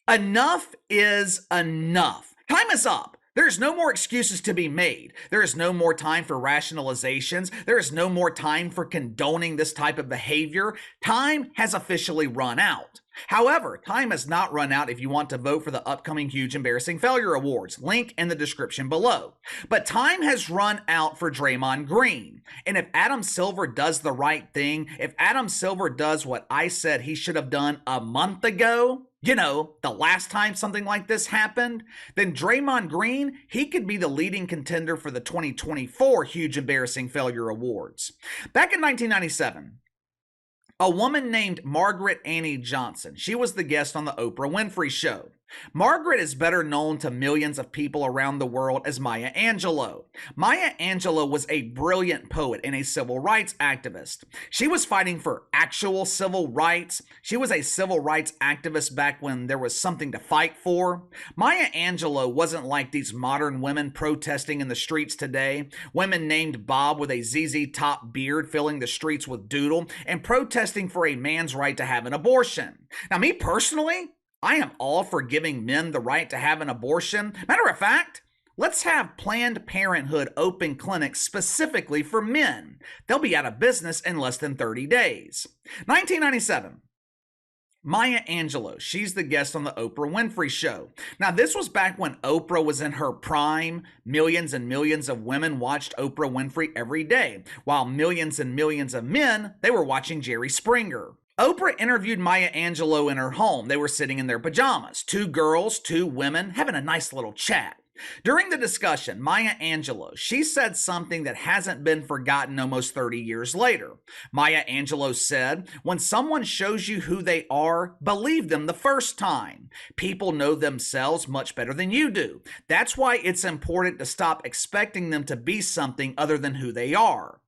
Enough is enough. Time is up. There's no more excuses to be made. There is no more time for rationalizations. There is no more time for condoning this type of behavior. Time has officially run out. However, time has not run out if you want to vote for the upcoming Huge Embarrassing Failure Awards. Link in the description below. But time has run out for Draymond Green. And if Adam Silver does the right thing, if Adam Silver does what I said he should have done a month ago, the last time something like this happened, then Draymond Green, he could be the leading contender for the 2024 Huge Embarrassing Failure Awards. Back in 1997, a woman named Margaret Annie Johnson, she was the guest on the Oprah Winfrey Show. Margaret is better known to millions of people around the world as Maya Angelou. Maya Angelou was a brilliant poet and a civil rights activist. She was fighting for actual civil rights. She was a civil rights activist back when there was something to fight for. Maya Angelou wasn't like these modern women protesting in the streets today. Women named Bob with a ZZ Top beard filling the streets with doodle and protesting for a man's right to have an abortion. Now, me personally, I am all for giving men the right to have an abortion. Matter of fact, let's have Planned Parenthood open clinics specifically for men. They'll be out of business in less than 30 days. 1997. Maya Angelou, she's the guest on the Oprah Winfrey Show. Now, this was back when Oprah was in her prime. Millions and millions of women watched Oprah Winfrey every day, while millions and millions of men, they were watching Jerry Springer. Oprah interviewed Maya Angelou in her home. They were sitting in their pajamas, two girls, two women, having a nice little chat. During the discussion, Maya Angelou, she said something that hasn't been forgotten almost 30 years later. Maya Angelou said, "When someone shows you who they are, believe them the first time. People know themselves much better than you do. That's why it's important to stop expecting them to be something other than who they are."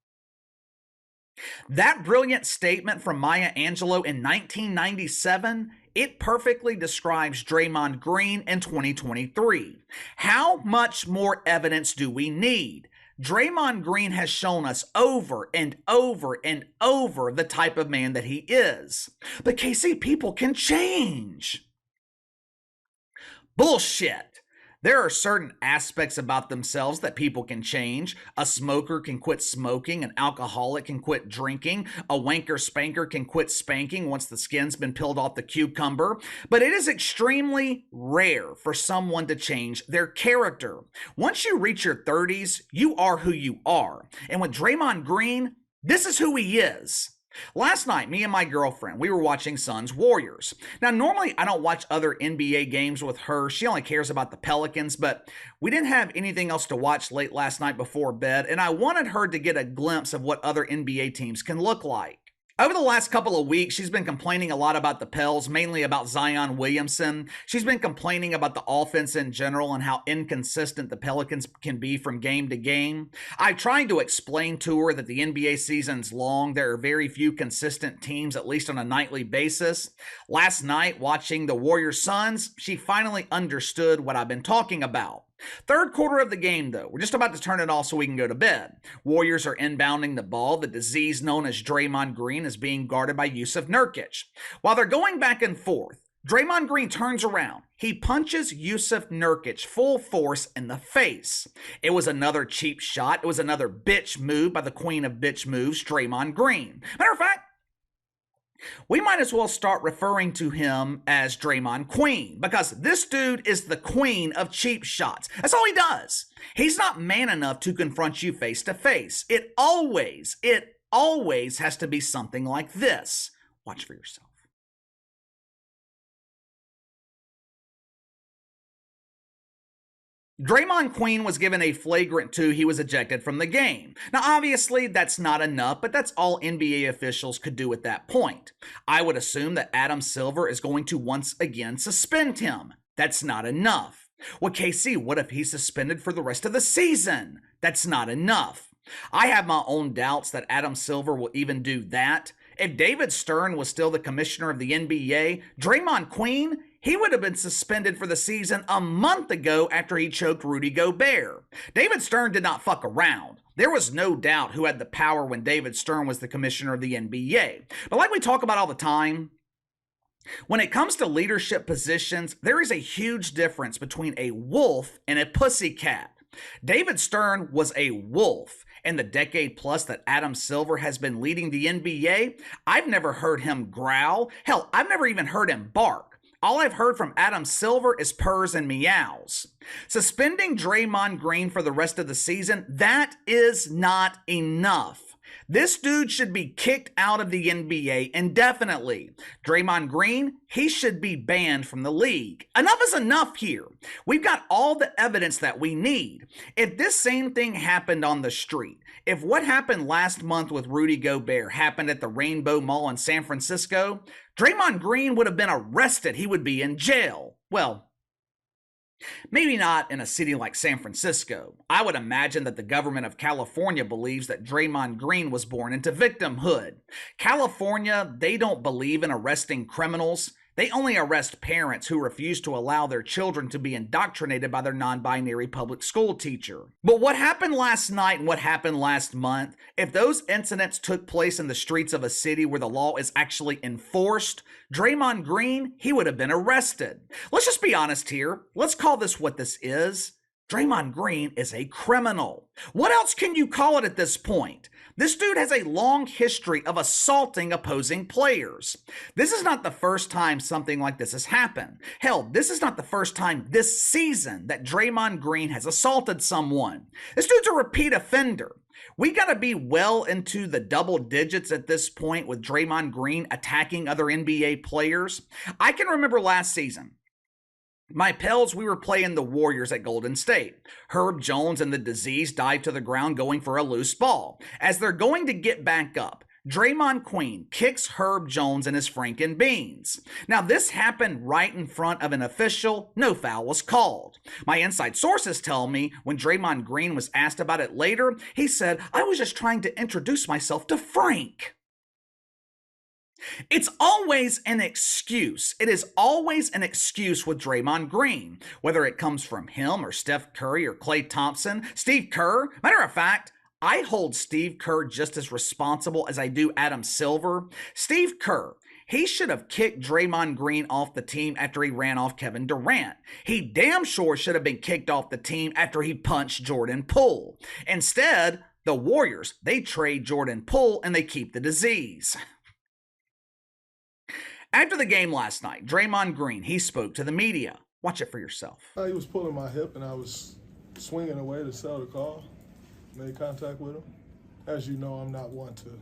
That brilliant statement from Maya Angelou in 1997, it perfectly describes Draymond Green in 2023. How much more evidence do we need? Draymond Green has shown us over and over and over the type of man that he is. But KC, people can change. Bullshit. There are certain aspects about themselves that people can change. A smoker can quit smoking. An alcoholic can quit drinking. A wanker spanker can quit spanking once the skin's been peeled off the cucumber. But it is extremely rare for someone to change their character. Once you reach your 30s, you are who you are. And with Draymond Green, this is who he is. Last night, me and my girlfriend, we were watching Suns Warriors. Now, normally I don't watch other NBA games with her. She only cares about the Pelicans, but we didn't have anything else to watch late last night before bed, and I wanted her to get a glimpse of what other NBA teams can look like. Over the last couple of weeks, she's been complaining a lot about the Pels, mainly about Zion Williamson. She's been complaining about the offense in general and how inconsistent the Pelicans can be from game to game. I tried to explain to her that the NBA season's long. There are very few consistent teams, at least on a nightly basis. Last night, watching the Warriors Suns, she finally understood what I've been talking about. Third quarter of the game, though. We're just about to turn it off so we can go to bed. Warriors are inbounding the ball. The disease known as Draymond Green is being guarded by Jusuf Nurkic. While they're going back and forth, Draymond Green turns around. He punches Jusuf Nurkic full force in the face. It was another cheap shot. It was another bitch move by the queen of bitch moves, Draymond Green. Matter of fact, we might as well start referring to him as Draymond Queen, because this dude is the queen of cheap shots. That's all he does. He's not man enough to confront you face to face. It always has to be something like this. Watch for yourself. Draymond Green was given a flagrant 2. He was ejected from the game. Now, obviously, that's not enough, but that's all NBA officials could do at that point. I would assume that Adam Silver is going to once again suspend him. That's not enough. Well, KC, what if he's suspended for the rest of the season? That's not enough. I have my own doubts that Adam Silver will even do that. If David Stern was still the commissioner of the NBA, Draymond Green, he would have been suspended for the season a month ago after he choked Rudy Gobert. David Stern did not fuck around. There was no doubt who had the power when David Stern was the commissioner of the NBA. But like we talk about all the time, When it comes to leadership positions, there is a huge difference between a wolf and a pussycat. David Stern was a wolf. In the decade plus that Adam Silver has been leading the NBA, I've never heard him growl. Hell, I've never even heard him bark. All I've heard from Adam Silver is purrs and meows. Suspending Draymond Green for the rest of the season, that is not enough. This dude should be kicked out of the NBA indefinitely. Draymond Green, he should be banned from the league. Enough is enough here. We've got all the evidence that we need. If this same thing happened on the street, if what happened last month with Rudy Gobert happened at the Rainbow Mall in San Francisco, Draymond Green would have been arrested. He would be in jail. Well, maybe not in a city like San Francisco. I would imagine that the government of California believes that Draymond Green was born into victimhood. California, they don't believe in arresting criminals. They only arrest parents who refuse to allow their children to be indoctrinated by their non-binary public school teacher. But what happened last night and what happened last month, if those incidents took place in the streets of a city where the law is actually enforced, Draymond Green, he would have been arrested. Let's just be honest here. Let's call this what this is. Draymond Green is a criminal. What else can you call it at this point? This dude has a long history of assaulting opposing players. This is not the first time something like this has happened. Hell, this is not the first time this season that Draymond Green has assaulted someone. This dude's a repeat offender. We got to be well into the double digits at this point with Draymond Green attacking other NBA players. I can remember last season. My pals, we were playing the Warriors at Golden State. Herb Jones and the Disease dive to the ground going for a loose ball. As they're going to get back up, Draymond Green kicks Herb Jones in his Franken beans. Now, this happened right in front of an official. No foul was called. My inside sources tell me when Draymond Green was asked about it later, he said, "I was just trying to introduce myself to Frank." It's always an excuse. It is always an excuse with Draymond Green, whether it comes from him or Steph Curry or Klay Thompson, Steve Kerr. Matter of fact, I hold Steve Kerr just as responsible as I do Adam Silver. Steve Kerr, he should have kicked Draymond Green off the team after he ran off Kevin Durant. He damn sure should have been kicked off the team after he punched Jordan Poole. Instead, the Warriors, they trade Jordan Poole and they keep the Disease. After the game last night, Draymond Green, he spoke to the media. Watch it for yourself. He was pulling my hip and I was swinging away to sell the call. Made contact with him. As you know, I'm not one to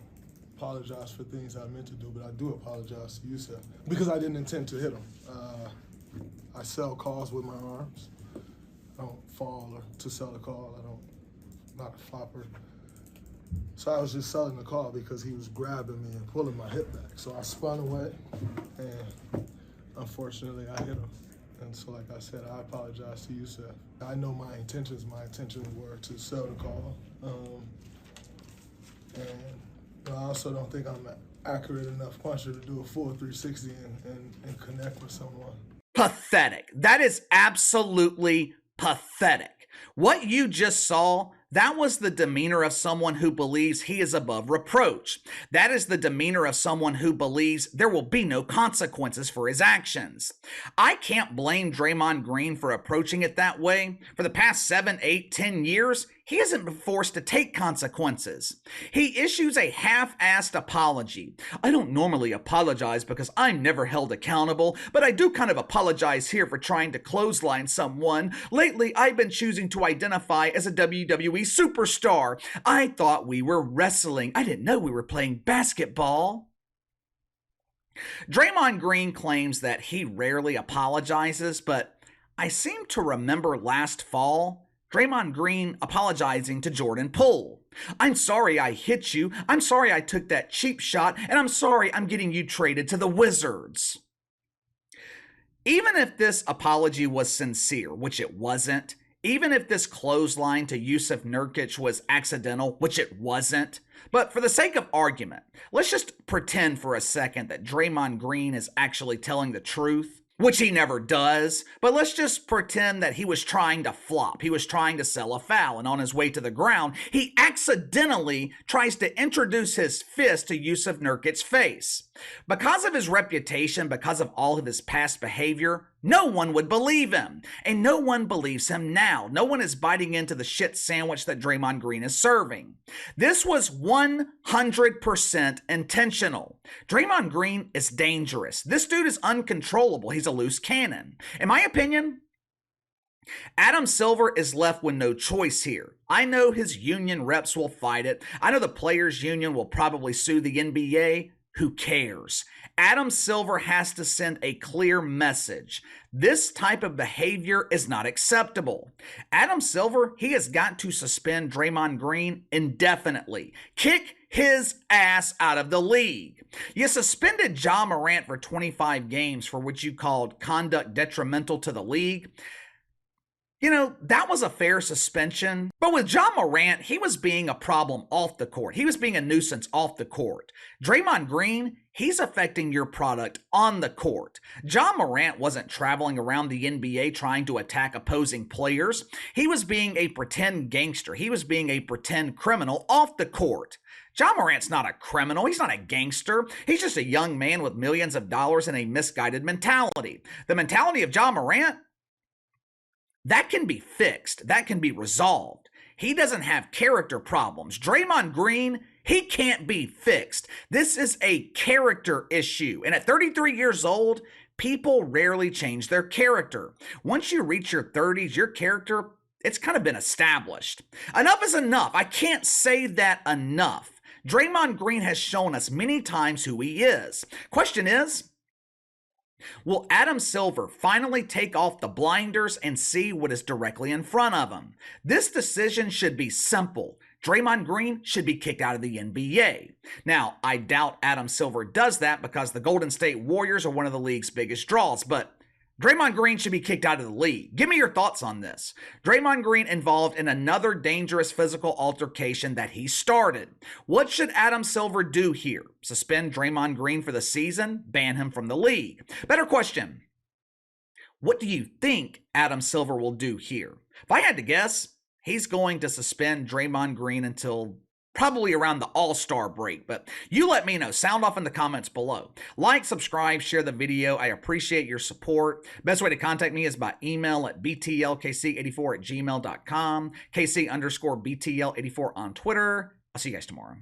apologize for things I meant to do, but I do apologize to Jusuf because I didn't intend to hit him. I sell calls with my arms. I don't fall or to sell the call. I'm not a flopper. So I was just selling the call because he was grabbing me and pulling my hip back. So I spun away, and unfortunately I hit him. And so like I said, I apologize to Jusuf. I know my intentions. My intentions were to sell the call. And I also don't think I'm an accurate enough puncher to do a full 360 and connect with someone. Pathetic. That is absolutely pathetic. What you just saw, that was the demeanor of someone who believes he is above reproach. That is the demeanor of someone who believes there will be no consequences for his actions. I can't blame Draymond Green for approaching it that way. For the past 7, 8, 10 years, he hasn't been forced to take consequences. He issues a half-assed apology. "I don't normally apologize because I'm never held accountable, but I do kind of apologize here for trying to clothesline someone. Lately, I've been choosing to identify as a WWE superstar. I thought we were wrestling. I didn't know we were playing basketball." Draymond Green claims that he rarely apologizes, but I seem to remember last fall Draymond Green apologizing to Jordan Poole. "I'm sorry I hit you. I'm sorry I took that cheap shot, and I'm sorry I'm getting you traded to the Wizards." Even if this apology was sincere, which it wasn't, even if this clothesline to Jusuf Nurkic was accidental, which it wasn't, but for the sake of argument, let's just pretend for a second that Draymond Green is actually telling the truth. which he never does, but let's just pretend that he was trying to flop. He was trying to sell a foul, and on his way to the ground, he accidentally tries to introduce his fist to Jusuf Nurkic's face. Because of his reputation, because of all of his past behavior, no one would believe him, and no one believes him now. No one is biting into the shit sandwich that Draymond Green is serving. This was 100% intentional. Draymond Green is dangerous. This dude is uncontrollable. He's a loose cannon. In my opinion, Adam Silver is left with no choice here. I know his union reps will fight it. I know the players' union will probably sue the NBA. Who cares? Adam Silver has to send a clear message. This type of behavior is not acceptable. Adam Silver, he has got to suspend Draymond Green indefinitely. Kick his ass out of the league. You suspended Ja Morant for 25 games for what you called conduct detrimental to the league. You know, that was a fair suspension. But with Ja Morant, he was being a problem off the court. He was being a nuisance off the court. Draymond Green, he's affecting your product on the court. Ja Morant wasn't traveling around the NBA trying to attack opposing players. He was being a pretend gangster. He was being a pretend criminal off the court. Ja Morant's not a criminal. He's not a gangster. He's just a young man with millions of dollars and a misguided mentality. The mentality of Ja Morant, that can be fixed. That can be resolved. He doesn't have character problems. Draymond Green, he can't be fixed. This is a character issue. And at 33 years old, people rarely change their character. Once you reach your 30s, your character, it's kind of been established. Enough is enough. I can't say that enough. Draymond Green has shown us many times who he is. Question is, will Adam Silver finally take off the blinders and see what is directly in front of him? This decision should be simple. Draymond Green should be kicked out of the NBA. Now, I doubt Adam Silver does that because the Golden State Warriors are one of the league's biggest draws, but Draymond Green should be kicked out of the league. Give me your thoughts on this. Draymond Green involved in another dangerous physical altercation that he started. What should Adam Silver do here? Suspend Draymond Green for the season? Ban him from the league? Better question. What do you think Adam Silver will do here? If I had to guess, he's going to suspend Draymond Green until probably around the All-Star break, but you let me know. Sound off in the comments below. Like, subscribe, share the video. I appreciate your support. Best way to contact me is by email at btlkc84@gmail.com, KC_BTL84 on Twitter. I'll see you guys tomorrow.